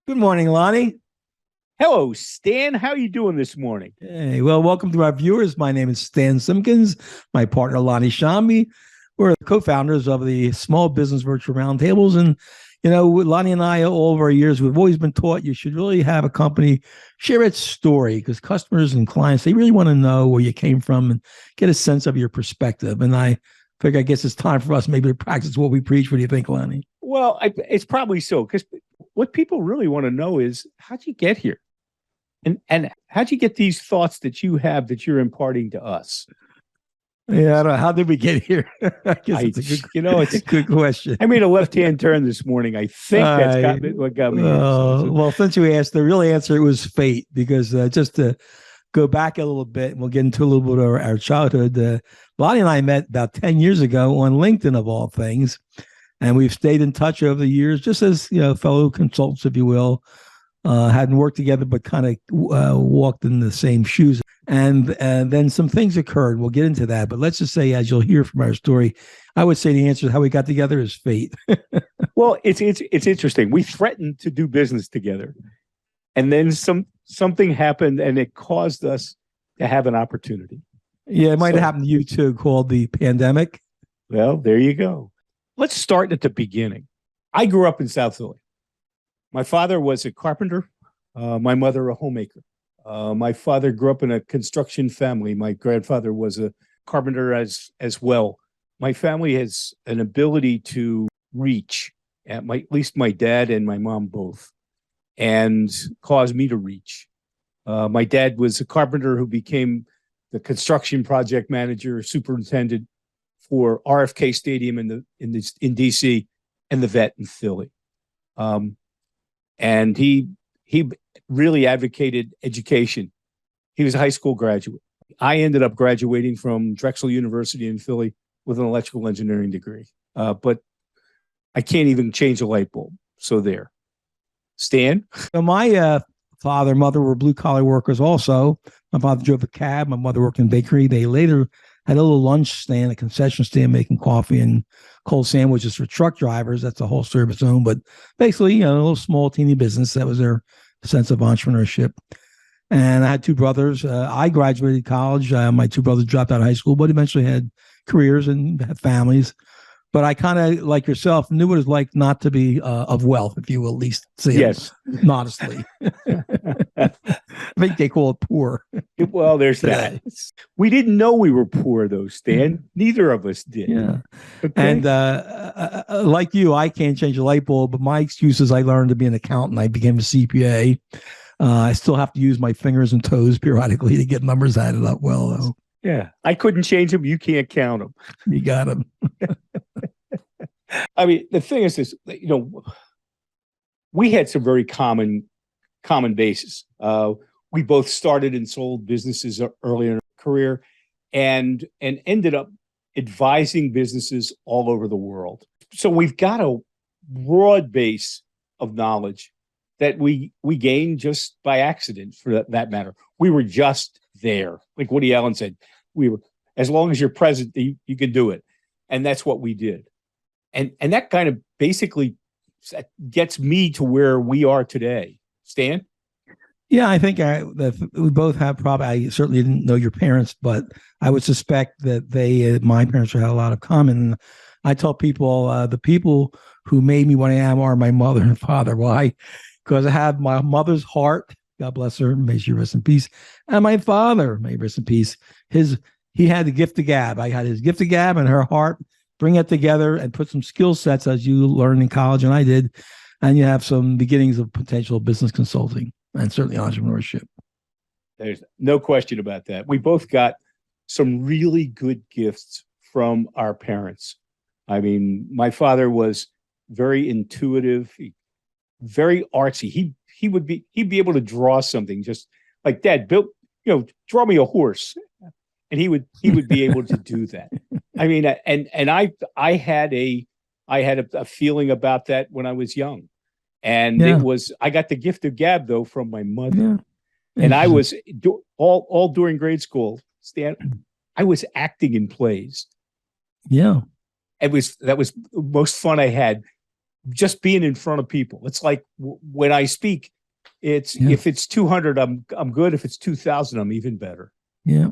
Good morning, Lonnie. Hello, Stan. How are you doing this morning? Hey, well, welcome to our viewers. My name is Stan Simpkins. My partner, Lonnie Shambi. We're co-founders of the Small Business Virtual Roundtables. And, Lonnie and I, all of our years, we've always been taught you should really have a company share its story because customers and clients, they really want to know where you came from and get a sense of your perspective. And I figure, I guess it's time for us maybe to practice what we preach. What do you think, Lonnie? Well, it's probably so because what people really want to know is how'd you get here, and how'd you get these thoughts that you have that you're imparting to us? Yeah, I don't know. How did we get here? I guess I, it's a good, it's a good question. I made a left-hand turn this morning. I think that's what got me here. Well, since you asked, the real answer was fate, because just to go back a little bit, and we'll get into a little bit of our childhood. Lonnie and I met about 10 years ago on LinkedIn, of all things, and we've stayed in touch over the years, just as fellow consultants, if you will. Hadn't worked together, but kind of walked in the same shoes. And then some things occurred. We'll get into that. But let's just say, as you'll hear from our story, I would say the answer to how we got together is fate. Well, it's interesting. We threatened to do business together, and then something happened, and it caused us to have an opportunity. Yeah, it might have happened to you too, called the pandemic. Well, there you go. Let's start at the beginning. I grew up in South Philly. My father was a carpenter, my mother a homemaker. My father grew up in a construction family. My grandfather was a carpenter as well. My family has an ability to reach, at least my dad and my mom both, and caused me to reach. My dad was a carpenter who became the construction project manager, superintendent for RFK Stadium in DC and the Vet in Philly. And he really advocated education. He was a high school graduate. I ended up graduating from Drexel University in Philly with an electrical engineering degree. But I can't even change a light bulb. So there. Stan? So my father, mother were blue collar workers also. My father drove a cab. My mother worked in a bakery. They later had a little lunch stand, a concession stand, making coffee and cold sandwiches for truck drivers. That's a whole service own, but basically, a little small, teeny business. That was their sense of entrepreneurship. And I had two brothers. I graduated college. My two brothers dropped out of high school, but eventually had careers and had families. But I kind of, like yourself, knew what it was like not to be of wealth, if you will, at least say yes, it modestly. I think they call it poor. Well, there's that. We didn't know we were poor, though, Stan. Neither of us did. Yeah. Okay. And like you, I can't change a light bulb, but my excuse is I learned to be an accountant. I became a CPA. I still have to use my fingers and toes periodically to get numbers added up well, though. Yeah. I couldn't change them. You can't count them. You got them. I mean, the thing is this, we had some very common bases. We both started and sold businesses early in our career and ended up advising businesses all over the world. So we've got a broad base of knowledge that we gained just by accident, for that matter. We were just there. Like Woody Allen said, we were, as long as you're present, you can do it. And that's what we did. And that kind of basically gets me to where we are today. Stan? Yeah, I think that we both have probably, I certainly didn't know your parents, but I would suspect that my parents had a lot of common. I tell people, the people who made me what I am are my mother and father. Why? Because I have my mother's heart, God bless her, may she rest in peace, and my father, may he rest in peace. He had the gift of gab. I had his gift of gab and her heart. Bring it together and put some skill sets as you learned in college, and I did, and you have some beginnings of potential business consulting and certainly entrepreneurship. There's no question about that. We both got some really good gifts from our parents. I mean, my father was very intuitive, very artsy. He'd be able to draw something just like Dad built, draw me a horse. And he would be able to do that. I mean, and I had a feeling about that when I was young, and I got the gift of gab though from my mother, and I was all during grade school. Stan, I was acting in plays. Yeah, that was the most fun I had. just being in front of people. It's like when I speak, it's if it's 200, I'm good. If it's 2,000, I'm even better. Yeah.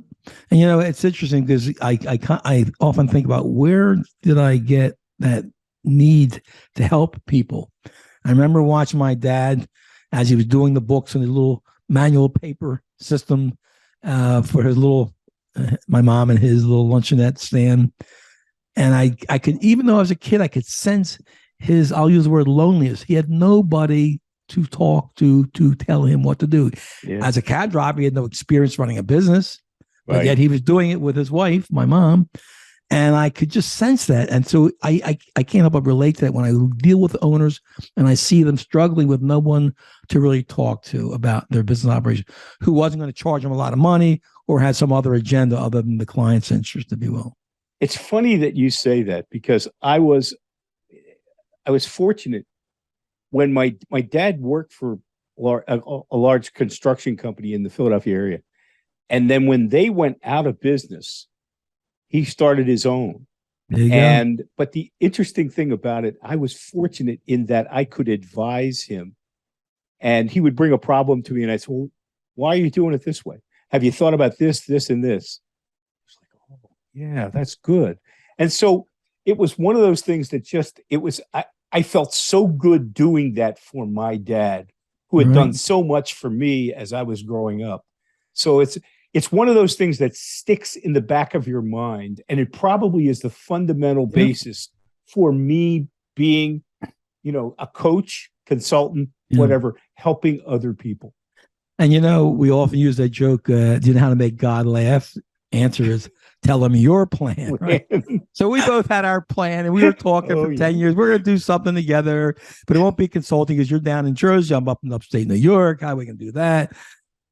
And it's interesting because I often think about, where did I get that need to help people? I remember watching my dad as he was doing the books in his little manual paper system for his little, my mom and his little luncheonette stand. And I could, even though I was a kid, I could sense his, I'll use the word loneliness. He had nobody to talk to tell him what to do. Yeah. As a cab driver, he had no experience running a business, but yet he was doing it with his wife, my mom. And I could just sense that. And so I can't help but relate to that when I deal with owners and I see them struggling with no one to really talk to about their business operation, who wasn't going to charge them a lot of money or had some other agenda other than the client's interest, if you will. It's funny that you say that, because I was fortunate when my dad worked for a large construction company in the Philadelphia area. And then when they went out of business, he started his own. But the interesting thing about it, I was fortunate in that I could advise him, and he would bring a problem to me, and I said, well, why are you doing it this way? Have you thought about this, this, and this? It's like, oh, yeah, that's good. And so it was one of those things that I felt so good doing that for my dad, who had done so much for me as I was growing up. So it's one of those things that sticks in the back of your mind, and it probably is the fundamental basis for me being, a coach, consultant, whatever, helping other people. And we often use that joke, do you know how to make God laugh? Answer is, tell him your plan. Right? So we both had our plan, and we were talking for 10 years. We're going to do something together, but it won't be consulting because you're down in Jersey. I'm up in upstate New York. How are we going to do that?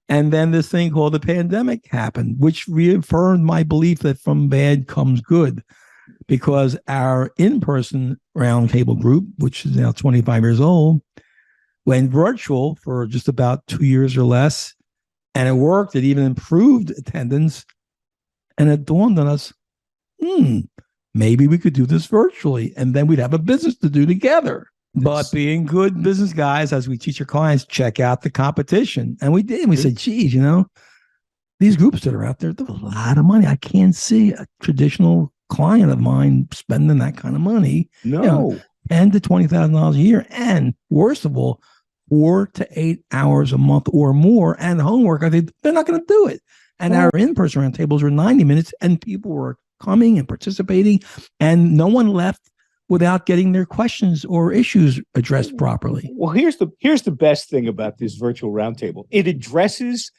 And then this thing called the pandemic happened, which reaffirmed my belief that from bad comes good, because our in-person roundtable group, which is now 25 years old, went virtual for just about 2 years or less. And it worked. It even improved attendance. And it dawned on us, maybe we could do this virtually, and then we'd have a business to do together. But being good business guys, as we teach our clients, check out the competition. And we did. We said, geez, these groups that are out there, there's a lot of money. I can't see a traditional client of mine spending that kind of money. No. $10,000 to $20,000 a year. And worst of all, 4 to 8 hours a month or more, and homework. They're not going to do it. And our in-person roundtables were 90 minutes, and people were coming and participating, and no one left without getting their questions or issues addressed properly. Well, here's the best thing about this virtual roundtable. It addresses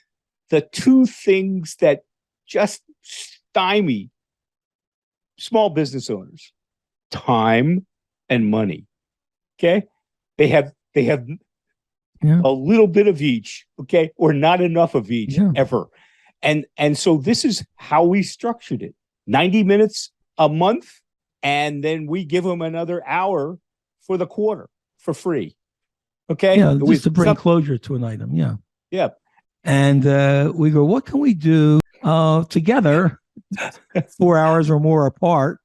the two things that just stymie small business owners: time and money. Okay? They have a little bit of each, okay, or not enough of each ever. And so this is how we structured it. 90 minutes a month, and then we give them another hour for the quarter for free. Okay? Yeah, just to bring closure to an item. Yeah. Yeah. And we go, what can we do together 4 hours or more apart?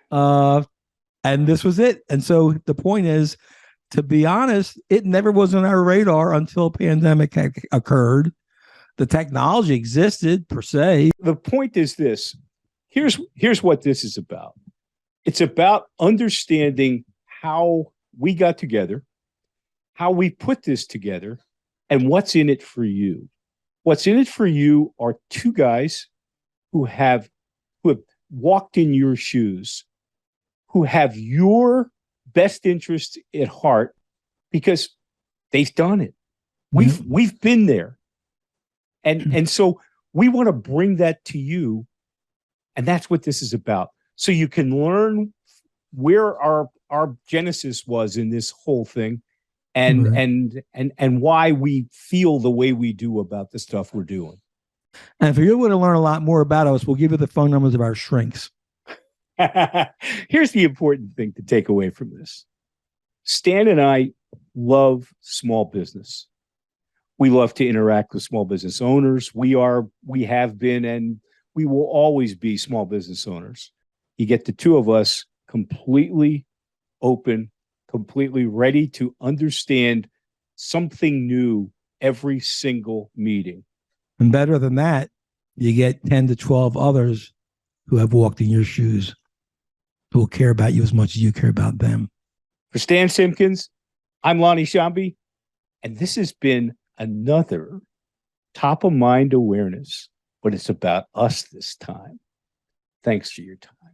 And this was it. And so the point is, to be honest, it never was on our radar until pandemic occurred. The technology existed per se. The point is this. Here's what this is about. It's about understanding how we got together, how we put this together, and what's in it for you. What's in it for you are two guys who have walked in your shoes, who have your best interest at heart, because they've done it. We've been there. And so we want to bring that to you. And that's what this is about. So you can learn where our genesis was in this whole thing, and why we feel the way we do about the stuff we're doing. And if you want to learn a lot more about us, we'll give you the phone numbers of our shrinks. Here's the important thing to take away from this. Stan and I love small business. We love to interact with small business owners. We have been, and we will always be small business owners. You get the two of us completely open, completely ready to understand something new every single meeting. And better than that, you get 10 to 12 others who have walked in your shoes, who will care about you as much as you care about them. For Stan Simpkins, I'm Lonnie Shambi, and this has been another Top of Mind Awareness, but it's about us this time. Thanks for your time.